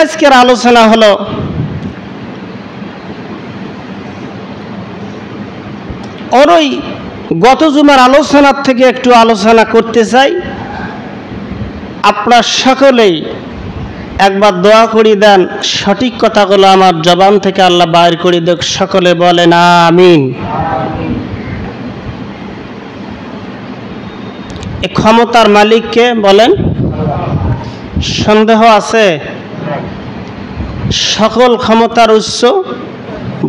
আজকের আলোচনা হলো ওই গত জুমার আলোচনার থেকে একটু আলোচনা করতে চাই। আপনারা সকলেই একবার দোয়া করে দেন, সঠিক কথাগুলো আমার জবান থেকে আল্লাহ বাইর করে দেখ। সকলে বলেন আমিন। এই ক্ষমতার মালিককে বলেন, সন্দেহ আছে? সকল ক্ষমতার উৎস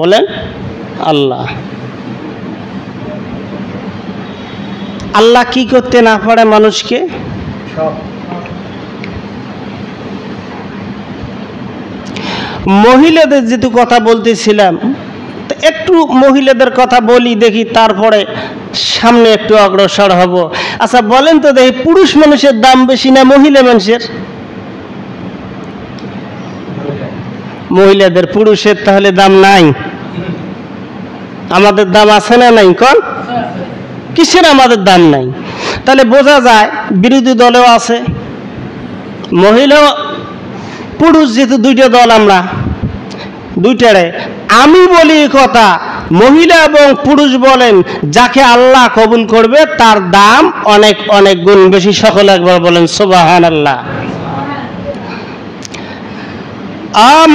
বলেন আল্লাহ। আল্লাহ কি করতে না পারে মানুষকে? মহিলাদের যেহেতু কথা বলতেছিলাম, একটু মহিলাদের কথা বলি দেখি, তারপরে সামনে একটু অগ্রসর হব। আচ্ছা বলেন তো দেখি, পুরুষ মানুষের দাম বেশি না মহিলা মানুষের? মহিলাদের। পুরুষের তাহলে দাম নাই? আমাদের দাম আছে না নাই? কোন কিসের আমাদের দাম নাই? তাহলে বোঝা যায় বিরোধী দলেও আছে মহিলা পুরুষ, যেহেতু দুইটা দল, আমরা দুইটারে। আমি বলি কথা, মহিলা এবং পুরুষ বলেন, যাকে আল্লাহ কবুল করবে তার দাম অনেক অনেক গুণ বেশি। সকলে একবার বলেন সুবহানাল্লাহ।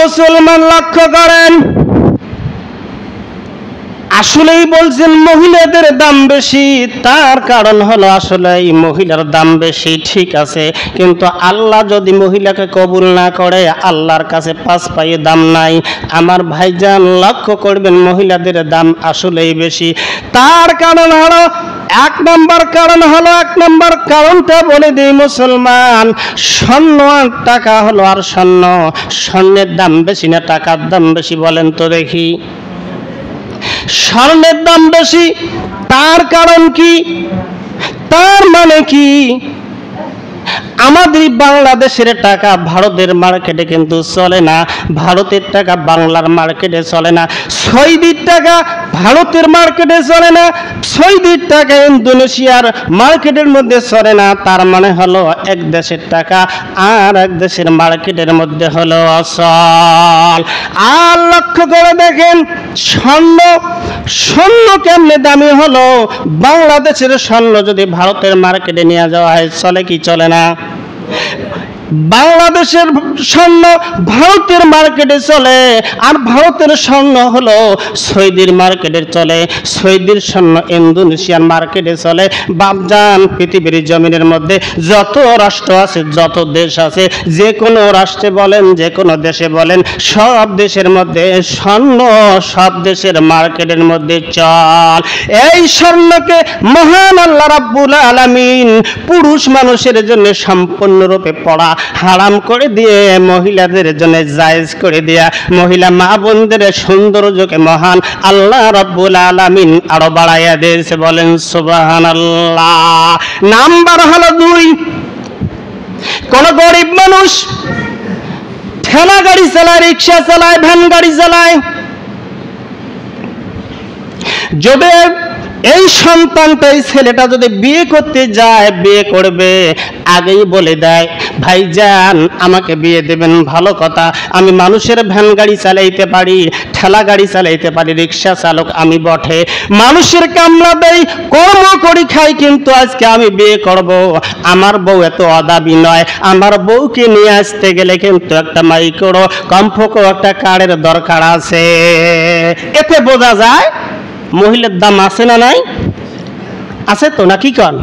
মুসলমান লক্ষ্য করেন, আসলেই বলছেন মহিলাদের দাম বেশি। তার কারণ হলো আসলে এই মহিলার দাম বেশি, ঠিক আছে, কিন্তু আল্লাহ যদি মহিলাকে কবুল না করে আল্লাহর কাছে 5 পায়ে দাম নাই। আমার ভাইজান লক্ষ্য করবেন, মহিলাদের দাম আসলেই বেশি। তার কারণ হলো এক নম্বর কারণটা বলে দিই মুসলমান, স্বর্ণ আর টাকা হলো। আর স্বর্ণের দাম বেশি না টাকার দাম বেশি? বলেন তো দেখি। স্বর্ণের দাম বেশি। তার কারণ কি? তার মানে কি? আমাদের বাংলাদেশের টাকা ভারতের মার্কেটে কিন্তু চলে না, ভারতের টাকা বাংলার মার্কেটে চলে না, সৌদির টাকা ভারতের মার্কেটে চলে না, সৌদির টাকা ইন্দোনেশিয়ার মার্কেটের মধ্যে চলে না। তার মানে হলো এক দেশের টাকা আর এক দেশের মার্কেটের মধ্যে হলো অচল। আর লক্ষ্য করে দেখেন, স্বর্ণ কেমনে দামি হলো? বাংলাদেশের স্বর্ণ যদি ভারতের মার্কেটে নিয়ে যাওয়া হয় চলে কি চলে না? বাংলাদেশের স্বর্ণ ভারতের মার্কেটে চলে, আর ভারতের স্বর্ণ হলো সৌদির মার্কেটে চলে, সৌদির স্বর্ণ ইন্দোনেশিয়ার মার্কেটে চলে। বাপজান, পৃথিবীর জমিনের মধ্যে যত রাষ্ট্র আছে, যত দেশ আছে, যে কোনো রাষ্ট্রে বলেন, যে কোনো দেশে বলেন, সব দেশের মধ্যে স্বর্ণ সব দেশের মার্কেটের মধ্যে চল। এই স্বর্ণকে মহান আল্লাহ রাব্বুল আলামিন পুরুষ মানুষের জন্য সম্পূর্ণরূপে পড়া হারাম করে দিয়ে মহিলাদের জন্য জায়েজ করে দিয়া মহিলা মা বোনদের সৌন্দর্যকে মহান আল্লাহ রাব্বুল আলামিন আরো বাড়াইয়া দিয়েছে। বলেন সুবহানাল্লাহ। নাম্বার হলো 2, কোন গরিব মানুষ ঠেলা গাড়ি চালায়, রিক্সা চালায়, ভ্যান গাড়ি চালায়, যদি এই সন্তানটা, এই ছেলেটা যদি বিয়ে করতে যায়, বিয়ে করবে, আগেই বলে দেয়, ভাইজান আমাকে বিয়ে দেবেন, ভালো কথা, আমি মানুষের ভ্যান গাড়ি চালাইতে পারি, ঠেলা গাড়ি চালাইতে পারি, রিক্সা চালক আমি বটে, মানুষের কামলা দেই, কর্ম করি খাই, কিন্তু আজকে আমি বিয়ে করব। আমার বউ এত অদাবি নয়, আমার বউকে নিয়ে আসতে গেলে কিন্তু একটা মাইক্রো কমপক্ষে একটা কার্ডের দরকার আছে। এতে বোঝা যায় মহিলার দাম আছে না নাই? আছে তো, না কি কন?